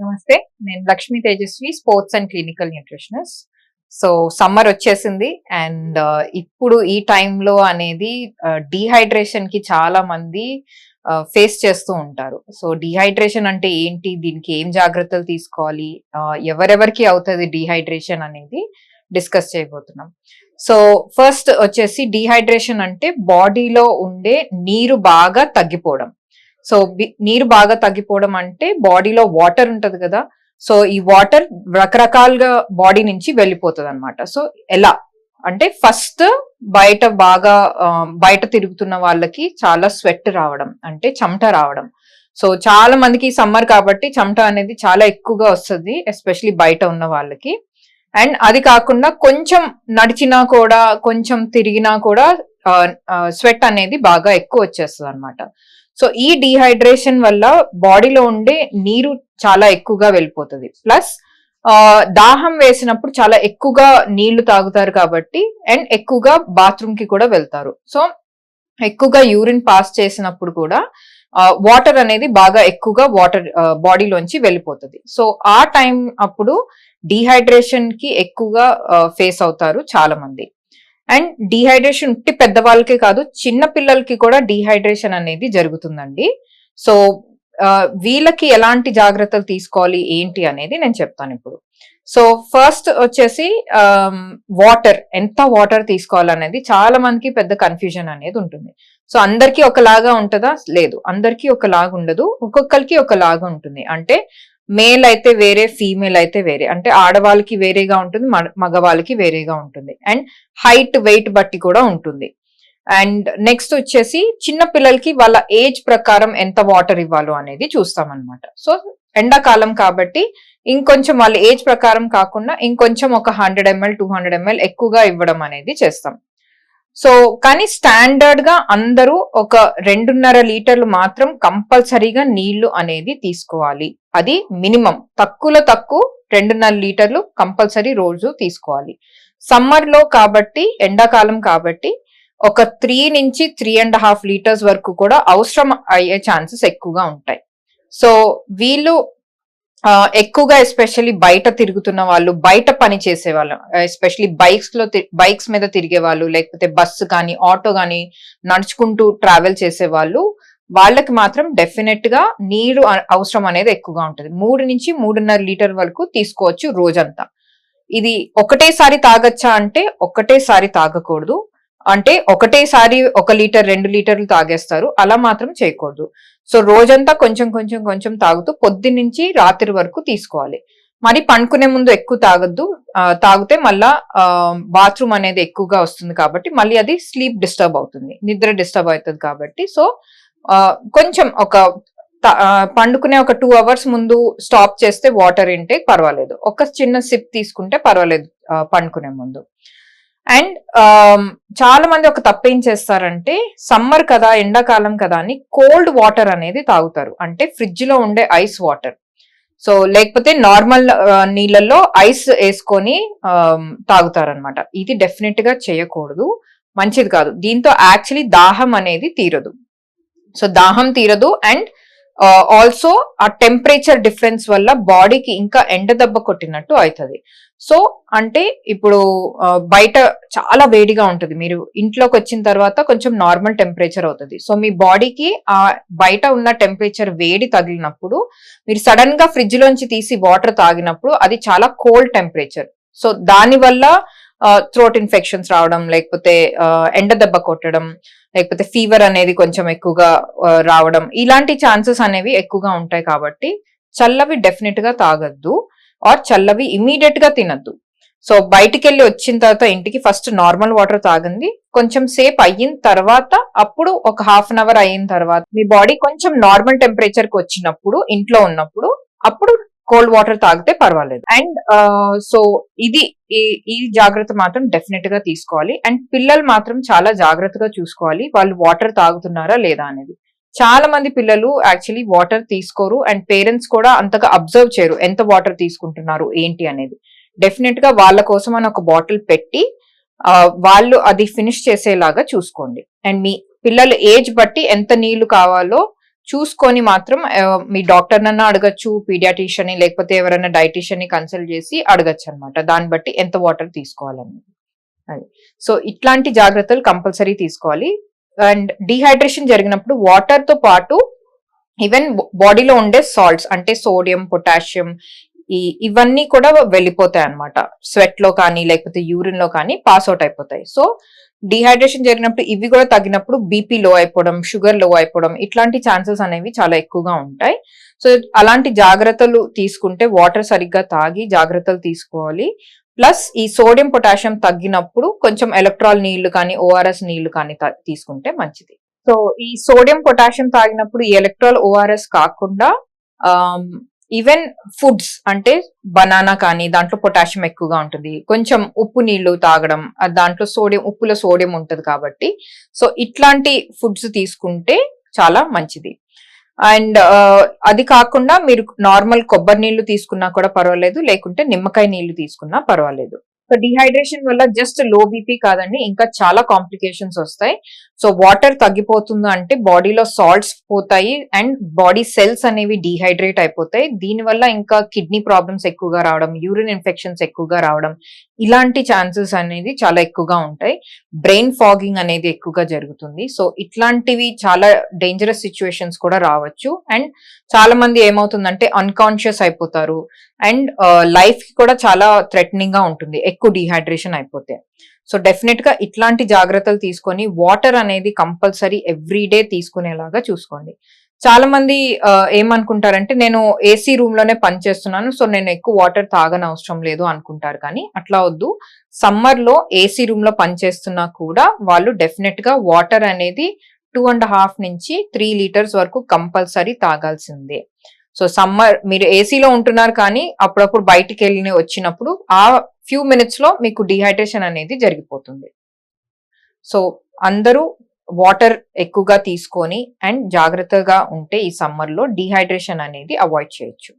నమస్తే. నేను Lakshmi Tejaswi, sports and clinical nutritionist. So summer వచ్చేసింది అండ్ ఇప్పుడు ఈ టైంలో అనేది డీహైడ్రేషన్ కి చాలా మంది ఫేస్ చేస్తూ ఉంటారు. సో డీహైడ్రేషన్ అంటే ఏంటి? దీనికి ఏం జాగ్రత్తలు తీసుకోవాలి? ఎవరెవరికి అవుతుంది డీహైడ్రేషన్ అనేది డిస్కస్ చేయబోతున్నాం. సో ఫస్ట్ వచ్చేసి డీహైడ్రేషన్ అంటే బాడీలో ఉండే నీరు బాగా తగ్గిపోవడం. సో నీరు బాగా తగ్గిపోవడం అంటే బాడీలో వాటర్ ఉంటది కదా. సో ఈ వాటర్ రకరకాలుగా బాడీ నుంచి వెళ్ళిపోతుంది అనమాట. సో ఎలా అంటే ఫస్ట్ బయట తిరుగుతున్న వాళ్ళకి చాలా స్వెట్ రావడం, అంటే చెమట రావడం. సో చాలా మందికి సమ్మర్ కాబట్టి చెమట అనేది చాలా ఎక్కువగా వస్తుంది, ఎస్పెషలీ బయట ఉన్న వాళ్ళకి. అండ్ అది కాకుండా కొంచెం నడిచినా కూడా, కొంచెం తిరిగినా కూడా స్వెట్ అనేది బాగా ఎక్కువ వచ్చేస్తుంది అనమాట. సో ఈ డీహైడ్రేషన్ వల్ల బాడీలో ఉండే నీరు చాలా ఎక్కువగా వెళ్ళిపోతుంది. ప్లస్ దాహం వేసినప్పుడు చాలా ఎక్కువగా నీళ్లు తాగుతారు కాబట్టి, అండ్ ఎక్కువగా బాత్రూమ్ కి కూడా వెళ్తారు. సో ఎక్కువగా యూరిన్ పాస్ చేసినప్పుడు కూడా వాటర్ అనేది బాగా ఎక్కువగా బాడీలోంచి వెళ్ళిపోతుంది. సో ఆ టైం అప్పుడు డీహైడ్రేషన్ కి ఎక్కువగా ఫేస్ అవుతారు చాలా మంది. అండ్ డీహైడ్రేషన్ ఉట్టి పెద్దవాళ్ళకే కాదు, చిన్న పిల్లలకి కూడా డీహైడ్రేషన్ అనేది జరుగుతుందండి. సో వీళ్ళకి ఎలాంటి జాగ్రత్తలు తీసుకోవాలి ఏంటి అనేది నేను చెప్తాను ఇప్పుడు. సో ఫస్ట్ వచ్చేసి ఎంత వాటర్ తీసుకోవాలనేది చాలా మందికి పెద్ద కన్ఫ్యూజన్ అనేది ఉంటుంది. సో అందరికీ ఒకలాగా ఉంటుందా? లేదు, అందరికీ ఒకలాగా ఉండదు, ఒక్కొక్కరికి ఒకలాగా ఉంటుంది. అంటే మేల్ అయితే వేరే, ఫీమేల్ అయితే వేరే. అంటే ఆడవాళ్ళకి వేరేగా ఉంటుంది, మగవాళ్ళకి వేరేగా ఉంటుంది. అండ్ హైట్, వెయిట్ బట్టి కూడా ఉంటుంది. అండ్ నెక్స్ట్ వచ్చేసి చిన్న పిల్లలకి వాళ్ళ ఏజ్ ప్రకారం ఎంత వాటర్ ఇవ్వాలో అనేది చూస్తామన్నమాట. సో ఎండాకాలం కాబట్టి ఇంకొంచెం వాళ్ళ ఏజ్ ప్రకారం కాకుండా ఇంకొంచెం ఒక 100 ml 200 ml ఎక్కువగా ఇవ్వడం అనేది చేస్తాం. సో కానీ స్టాండర్డ్ గా అందరూ ఒక 2.5 లీటర్లు మాత్రం కంపల్సరీగా నీళ్లు అనేది తీసుకోవాలి. అది మినిమం, తక్కువలో తక్కువ 2.5 లీటర్లు కంపల్సరీ రోజు తీసుకోవాలి. సమ్మర్ లో కాబట్టి, ఎండాకాలం కాబట్టి ఒక 3 నుంచి 3.5 లీటర్స్ వరకు కూడా అవసరం అయ్యే ఛాన్సెస్ ఎక్కువగా ఉంటాయి. సో వీళ్ళు ఎక్కువగా ఎస్పెషల్లీ బయట తిరుగుతున్న వాళ్ళు, బయట పని చేసే వాళ్ళు, ఎస్పెషల్లీ బైక్స్ మీద తిరిగే వాళ్ళు, లేకపోతే బస్సు కానీ, ఆటో కానీ, నడుచుకుంటూ ట్రావెల్ చేసే వాళ్ళు, వాళ్ళకి మాత్రం డెఫినెట్ గా నీరు అవసరం అనేది ఎక్కువగా ఉంటుంది. 3 నుంచి 3.5 లీటర్ వరకు తీసుకోవచ్చు రోజంతా. ఇది ఒకటేసారి తాగొచ్చా అంటే ఒకటేసారి తాగకూడదు. అంటే ఒకటేసారి 1 లీటర్ 2 లీటర్లు తాగేస్తారు, అలా మాత్రం చేయకూడదు. సో రోజంతా కొంచెం కొంచెం కొంచెం తాగుతూ పొద్దున్నుంచి రాత్రి వరకు తీసుకోవాలి. మరి పండుకునే ముందు ఎక్కువ తాగొద్దు. తాగితే మళ్ళా బాత్రూమ్ అనేది ఎక్కువగా వస్తుంది కాబట్టి మళ్ళీ అది స్లీప్ డిస్టర్బ్ అవుతుంది, నిద్ర డిస్టర్బ్ అవుతుంది కాబట్టి. సో కొంచెం పండుకునే ఒక 2 అవర్స్ ముందు స్టాప్ చేస్తే వాటర్ ఇంటేక్ పర్వాలేదు, ఒక చిన్న సిప్ తీసుకుంటే పర్వాలేదు పండుకునే ముందు. అండ్ చాలా మంది ఒక తప్పు ఏం చేస్తారంటే, సమ్మర్ కదా, ఎండాకాలం కదా అని కోల్డ్ వాటర్ అనేది తాగుతారు. అంటే ఫ్రిడ్జ్ లో ఉండే ఐస్ వాటర్. సో లేకపోతే నార్మల్ నీళ్ళల్లో ఐస్ వేసుకొని తాగుతారనమాట. ఇది డెఫినెట్ గా చేయకూడదు, మంచిది కాదు. దీంతో యాక్చువల్లీ దాహం అనేది తీరదు. సో దాహం తీరదు. అండ్ ఆల్సో ఆ టెంపరేచర్ డిఫరెన్స్ వల్ల బాడీకి ఇంకా ఎండ దెబ్బ కొట్టినట్టు అవుతుంది. సో అంటే ఇప్పుడు బయట చాలా వేడిగా ఉంటుంది, మీరు ఇంట్లోకి వచ్చిన తర్వాత కొంచెం నార్మల్ టెంపరేచర్ అవుతుంది. సో మీ బాడీకి ఆ బయట ఉన్న టెంపరేచర్ వేడి తగిలినప్పుడు, మీరు సడన్ గా ఫ్రిడ్జ్ లోంచి తీసి వాటర్ తాగినప్పుడు అది చాలా కోల్డ్ టెంపరేచర్. సో దాని వల్ల థ్రోట్ ఇన్ఫెక్షన్స్ రావడం, లేకపోతే ఎండ దెబ్బ కొట్టడం, లేకపోతే ఫీవర్ అనేది కొంచెం ఎక్కువగా రావడం, ఇలాంటి ఛాన్సెస్ అనేవి ఎక్కువగా ఉంటాయి. కాబట్టి చల్లవి డెఫినెట్ గా తాగద్దు, ఆర్ చల్లవి ఇమీడియట్ గా తినద్దు. సో బయటికి వెళ్ళి వచ్చిన తర్వాత ఇంటికి ఫస్ట్ నార్మల్ వాటర్ తాగండి. కొంచెం సేపు అయిన తర్వాత, అప్పుడు ఒక హాఫ్ అన్ అవర్ అయిన తర్వాత మీ బాడీ కొంచెం నార్మల్ టెంపరేచర్ కి వచ్చినప్పుడు, ఇంట్లో ఉన్నప్పుడు, అప్పుడు కోల్డ్ వాటర్ తాగితే పర్వాలేదు. అండ్ సో ఇది ఈ జాగ్రత్త మాత్రం డెఫినెట్ గా తీసుకోవాలి. అండ్ పిల్లలు మాత్రం చాలా జాగ్రత్తగా చూసుకోవాలి, వాళ్ళు వాటర్ తాగుతున్నారా లేదా అనేది. చాలా మంది పిల్లలు యాక్చువల్లీ వాటర్ తీసుకోరు, అండ్ పేరెంట్స్ కూడా అంతగా అబ్జర్వ్ చేయరు ఎంత వాటర్ తీసుకుంటున్నారు ఏంటి అనేది. డెఫినెట్ గా వాళ్ళ కోసం అని ఒక బాటిల్ పెట్టి వాళ్ళు అది ఫినిష్ చేసేలాగా చూసుకోండి. అండ్ మీ పిల్లల ఏజ్ బట్టి ఎంత నీళ్లు కావాలో చూసుకొని మాత్రం మీ డాక్టర్ నన్నా అడగచ్చు, పీడియాట్రిషియన్ ని లేకపోతే ఎవరైనా డైటీషియన్ ని కన్సల్ట్ చేసి అడగచ్చు అనమాట. దాన్ని బట్టి ఎంత వాటర్ తీసుకోవాలని. అది. సో ఇట్లాంటి జాగ్రత్తలు కంపల్సరీ తీసుకోవాలి. అండ్ డీహైడ్రేషన్ జరిగినప్పుడు వాటర్ తో పాటు ఈవెన్ బాడీలో ఉండే సాల్ట్స్ అంటే సోడియం, పొటాషియం ఇవన్నీ కూడా వెళ్ళిపోతాయి అనమాట. స్వెట్ లో కానీ లేకపోతే యూరిన్ లో కానీ పాస్ అవుట్ అయిపోతాయి. సో డిహైడ్రేషన్ జరిగినప్పుడు ఇవి కూడా తగ్గినప్పుడు బీపీ లో అయిపోవడం, షుగర్ లో అయిపోవడం ఇట్లాంటి ఛాన్సెస్ అనేవి చాలా ఎక్కువగా ఉంటాయి. సో అలాంటి జాగ్రత్తలు తీసుకుంటే వాటర్ సరిగ్గా తాగి జాగ్రత్తలు తీసుకోవాలి. ప్లస్ ఈ సోడియం, పొటాషియం తగ్గినప్పుడు కొంచెం ఎలక్ట్రాల్ నీళ్లు కానీ ఓఆర్ఎస్ నీళ్లు కానీ తీసుకుంటే మంచిది. సో ఈ సోడియం, పొటాషియం తాగినప్పుడు ఈ ఎలక్ట్రాల్, ఓఆర్ఎస్ కాకుండా ఈవెన్ ఫుడ్స్ అంటే బనానా కానీ దాంట్లో పొటాషియం ఎక్కువగా ఉంటుంది. కొంచెం ఉప్పు నీళ్లు తాగడం, దాంట్లో ఉప్పులో సోడియం ఉంటుంది కాబట్టి సో ఇట్లాంటి ఫుడ్స్ తీసుకుంటే చాలా మంచిది. అండ్ అది కాకుండా మీరు నార్మల్ కొబ్బరి నీళ్లు తీసుకున్నా కూడా పర్వాలేదు, లేకుంటే నిమ్మకాయ నీళ్లు తీసుకున్నా పర్వాలేదు. సో డిహైడ్రేషన్ వల్ల జస్ట్ లో బీపీ కాదండి, ఇంకా చాలా కాంప్లికేషన్స్ వస్తాయి. సో వాటర్ తగ్గిపోతుంది అంటే బాడీలో సాల్ట్స్ పోతాయి అండ్ బాడీ సెల్స్ అనేవి డీహైడ్రేట్ అయిపోతాయి. దీనివల్ల ఇంకా కిడ్నీ ప్రాబ్లమ్స్ ఎక్కువగా రావడం, యూరిన్ ఇన్ఫెక్షన్స్ ఎక్కువగా రావడం ఇలాంటి ఛాన్సెస్ అనేది చాలా ఎక్కువగా ఉంటాయి. బ్రెయిన్ ఫాగింగ్ అనేది ఎక్కువగా జరుగుతుంది. సో ఇట్లాంటివి చాలా డేంజరస్ సిచ్యువేషన్స్ కూడా రావచ్చు. అండ్ చాలా మంది ఏమవుతుందంటే అన్కాన్షియస్ అయిపోతారు అండ్ లైఫ్ కి కూడా చాలా థ్రెటనింగ్ గా ఉంటుంది ఎక్కువ డిహైడ్రేషన్ అయిపోతే. సో డెఫినెట్ గా ఇట్లాంటి జాగ్రత్తలు తీసుకొని వాటర్ అనేది కంపల్సరీ ఎవ్రీడే తీసుకునేలాగా చూసుకోండి. చాలా మంది ఏమనుకుంటారంటే నేను ఏసీ రూమ్ లోనే పనిచేస్తున్నాను, సో నేను ఎక్కువ వాటర్ తాగని అవసరం లేదు అనుకుంటారు. కానీ అట్లా వద్దు. సమ్మర్ లో ఏసీ రూమ్ లో పనిచేస్తున్నా కూడా వాళ్ళు డెఫినెట్ గా వాటర్ అనేది 2.5 నుంచి 3 లీటర్స్ వరకు కంపల్సరీ తాగాల్సిందే. సో సమ్మర్ మీరు ఏసీలో ఉంటున్నారు కానీ అప్పుడప్పుడు బయటికి వెళ్ళి వచ్చినప్పుడు ఆ ఫ్యూ మినిట్స్ లో మీకు డిహైడ్రేషన్ అనేది జరిగిపోతుంది. సో అందరూ వాటర్ ఎక్కువగా తీసుకొని అండ్ జాగ్రత్తగా ఉంటే ఈ సమ్మర్ లో డిహైడ్రేషన్ అనేది అవాయిడ్ చేయొచ్చు.